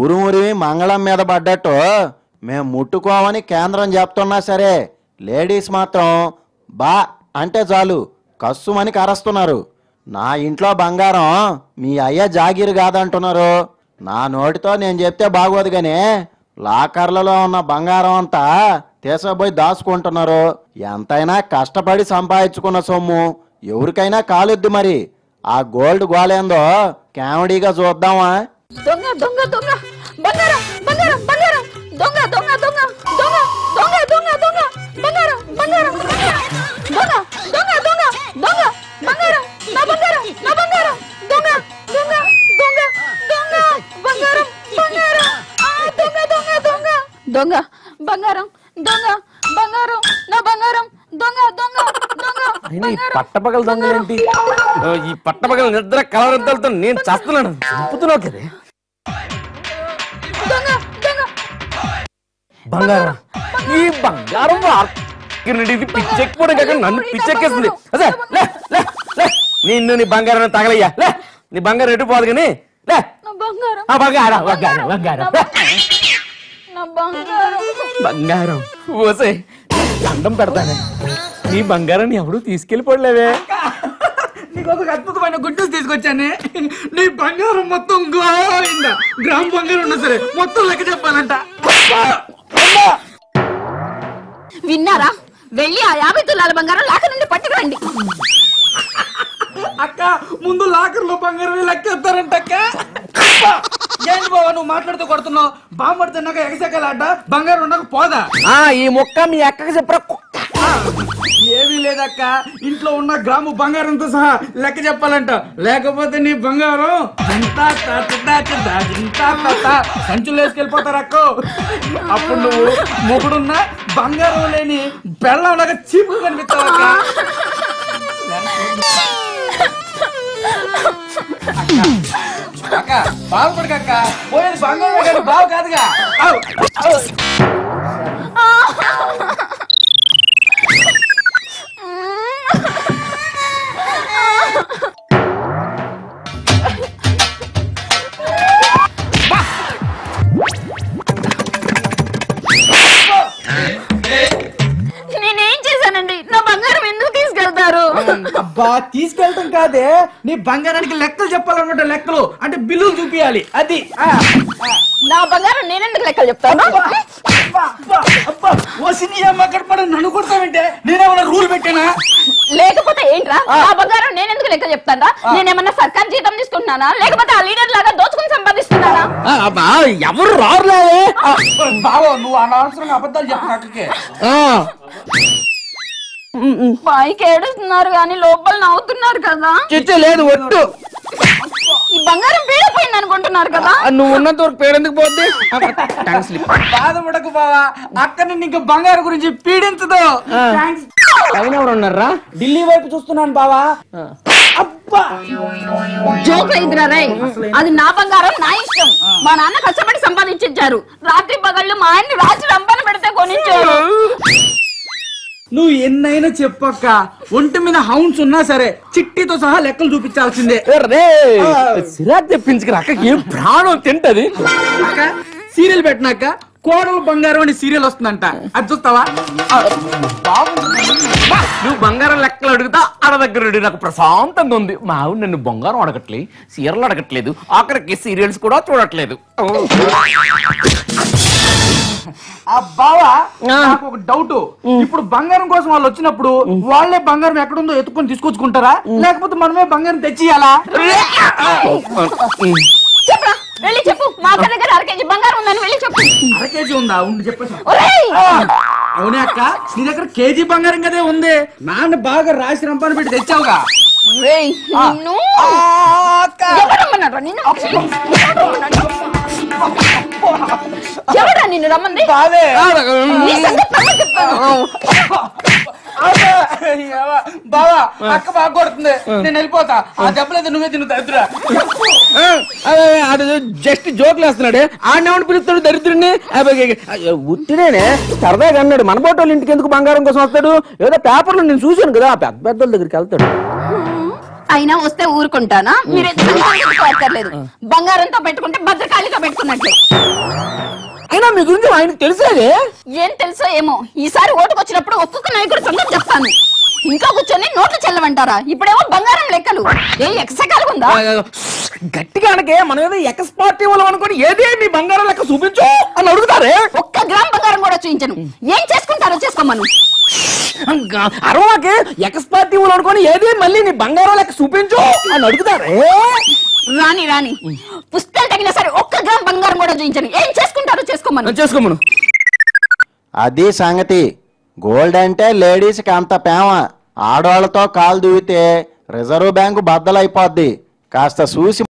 ఉరుమురి మంగళం మీద పడ్డట్టు మేము ముట్టుకోమని కేంద్రం చెప్తున్నా సరే లేడీస్ మాత్రం బా అంటే చాలు కస్సుమని కరస్తున్నారు. నా ఇంట్లో బంగారం మీ అయ్య జాగీరు కాదంటున్నారు. నా నోటితో నేను చెప్తే బాగోదు గానీ లాకర్లలో ఉన్న బంగారం అంతా తీసపోయి దాచుకుంటున్నారు. ఎంతైనా కష్టపడి సంపాదించుకున్న సొమ్ము ఎవరికైనా కాలుద్ది. మరి ఆ గోల్డ్ గోలేందో కామెడీగా చూద్దామా? దొంగ దొంగ దొంగ బంగారం బంగారం బంగారం దొంగ దొంగ దొంగ దొంగ దొంగ దొంగ దొంగ బంగారం బంగారం దొంగ దొంగ దొంగ దొంగ బంగారం నా బంగారం నా బంగారం దొంగ దొంగ దొంగ దొంగ బంగారం బంగారం దొంగ దొంగ దొంగ దొంగ బంగారం దొంగ బంగారం నా బంగారం దొంగ దొంగ దొంగ పట్టపగల దొంగ ఏంటి? ఈ పట్టపగల నిద్ర కలవరంతలతో నేను చేస్తున్నాను. చంపుతున్నావు కదే బంగారం. ఈ బంగారం పిచ్చెక్కిపోవడం కాక నన్ను పిచ్చెక్కేస్తుంది. అదే నిన్ను నీ బంగారం తగలయ్యా. లే నీ బంగారం ఎటు పోదు కానీ లే బంగారం బంగారం బంగారం బంగారం ఓసే దండం పెడతానే. నీ బంగారాన్ని ఎవరు తీసుకెళ్ళిపోలేవే. నీకు ఒక అద్భుతమైన గుడ్ న్యూస్ తీసుకొచ్చానే. నీ బంగారం మొత్తం గోయిందా. గ్రామ్ బంగారం ఉన్నా సరే మొత్తం లెక్క చెప్పాలంట. విన్నారా? వెళ్ళి ఆ 50 తులాల బంగారం లాకర్ నుండి పట్టుకురండి. అక్క ముందు లాకర్ లో బంగారం లెక్కేస్తారంట. అక్క ఏంటి బాబా నువ్వు మాట్లాడుతూ కొడుతున్నావు? బాంబడి తిన్నాక ఎగసెక్కలాట బంగారం ఉండక పోదా? ఈ మొక్క మీ అక్కకి చెప్పరా? ఏమీ లేదక్క, ఇంట్లో ఉన్న గ్రాము బంగారంతో సహా లెక్క చెప్పాలంట. లేకపోతే నీ బంగారం సంచులు వేసుకెళ్ళిపోతారు అక్క. అప్పుడు నువ్వు మొగుడున్న బంగారం లేని బెల్లంలాగా చీపు కనిపిస్తావు అక్క. అక్క బాగుపడక, పోయేది బంగారం కానీ బాగు కాదుగా. నేనేం చేశానండి? నా బంగారం ఎందుకు తీసుకెళ్తారు? అబ్బా తీసుకెళ్ళటం కాదే, నీ బంగారానికి లెక్కలు చెప్పాలన్నమాట. లెక్కలు అంటే బిల్లులు చూపించాలి. అది నా బంగారం నేనెందుకు లెక్కలు చెప్తాను? నన్ను కొడతామంటే నేనేమన్నా రూల్ పెట్టానా? లేకపోతే ఏంట్రా? నా బంగారం నేనెందుకు లెక్క చెప్తానా? నేనేమన్నా సర్కార్ జీతం తీసుకుంటున్నానా? లేకపోతే ఆ లీడర్ లాగా దోచుకుని సంపాదిస్తున్నానా? ఎవరు రారులే బావో, నువ్వు అనవసరంగా అబద్ధాలు చెప్పకే. పైకి ఏడుస్తున్నారు కానీ లోపల నవ్వుతున్నారు కదా. లేదు ఒట్టు. ఈ బంగారం పేడపోయింది అనుకుంటున్నారు కదా. నువ్వు ఉన్నంత వరకు పేడెందుకు పోద్ది? బాధపడకు బావా, అక్కడ నీకు బంగారం గురించి పీడించదు. పైన ఎవరు ఉన్నారా? ఢిల్లీ వైపు చూస్తున్నాను బావా. జోక్ ఇద్దరా రై, అది నా బంగారం నా ఇష్టం. మా నాన్న కష్టపడి సంపాదించారు. రాత్రి పగళ్ళు మా ఆయన్ని రాజు రంపన పెడితే కొనిచ్చారు. నువ్వు ఎన్నైనా చెప్పక్క, ఒంటి మీద హౌన్స్ ఉన్నా సరే చిట్టితో సహా లెక్కలు చూపించాల్సిందే. సిరాక్ తెప్పించుకురా అక్క, ఏం ప్రాణం తింటది. అక్క సీరియల్ పెట్టినాక కోడలు బంగారం అని సీరియల్ వస్తుందంట, అది చూస్తావా? నువ్వు బంగారం లెక్కలు అడుగుతా ఆడ దగ్గర నాకు ప్రశాంతంగా ఉంది. మా ఆవిడ నన్ను బంగారం అడగట్లేదు, సీరియల్ అడగట్లేదు, ఆఖరికి సీరియల్స్ కూడా చూడట్లేదు. బావా నాకు ఒక డౌట్. ఇప్పుడు బంగారం కోసం వాళ్ళు వచ్చినప్పుడు వాళ్ళే బంగారం ఎక్కడుందో ఎత్తుకొని తీసుకొచ్చుకుంటారా, లేకపోతే మనమే బంగారం తెచ్చియాలా? చెప్పరా, వెళ్ళి చెప్పు. మా అక్క దగ్గర 1/2 కేజీ బంగారం ఉందని వెళ్ళి చెప్పు. 1/2 కేజీ ఉందా? ఉండి చెప్పేసి. అవునే అక్క, నీ దగ్గర కేజీ బంగారం కదే ఉంది. నాన్న బాగా రాసి రంపాన్ని పెట్టి తెచ్చావుగా. ఎవరా నిన్ను రమ్మంది? బావా అక్క బాగా కొడుతుంది, నేను వెళ్ళిపోతా. ఆ దెబ్బలేదు నువ్వే తిను దరిద్రా. అది జస్ట్ జోకులు వేస్తున్నాడు. ఆడేమని పిలుస్తాడు దరిద్రుడిని? ఉట్టినే సరదాగా అన్నాడు. మన బోటోళ్ళ ఇంటికి ఎందుకు బంగారం కోసం వస్తాడు? ఏదో పేపర్లో నేను చూశాను కదా, పెద్ద పెద్దల దగ్గరికి వెళ్తాడు. అయినా వస్తే ఊరుకుంటానా? మీరు లేదు, బంగారంతో పెట్టుకుంటే భద్రకాళితో పెట్టుకున్నట్లే. అయినా మీ గురించి ఆయనకు తెలిసేదే. ఏం తెలుసో ఏమో, ఈసారి ఓటుకు వచ్చినప్పుడు ఒక్కొక్క నాయకుడు సంగతి చెప్తాను. ఇంకా కూర్చొని నోట్లు చెల్లమంటారా? ఇప్పుడేమో బంగారం లెక్కలు. ఏ ఎక్సకాలు ఉందా? గట్టిగా అనకే, మనం ఏదో ఎక్స్ పార్టీ వాళ్ళు అనుకోని ఏదే మీ బంగారం లెక్క చూపించు అని అడుగుతారే. ఒక్క గ్రామ్ బంగారం కూడా చూపించను. ఏం చేసుకుంటారో చేసుకోమను. అరవాకే ఎక్స్ పార్టీ వాళ్ళు అనుకోని ఏదే మళ్ళీ నీ బంగారం లెక్క చూపించు అని అడుగుతారే. రాని రాని పుస్తకాలు తగిన సరే ఒక్క గ్రామ్ బంగారం కూడా చూపించను. ఏం చేసుకుంటారో చేసుకోమను. అది సంగతి. గోల్డ్ అంటే లేడీస్కి అంత ప్రేమ. ఆడవాళ్లతో కాలు దూవితే రిజర్వ్ బ్యాంకు బద్దలైపోద్ది. కాస్త చూసి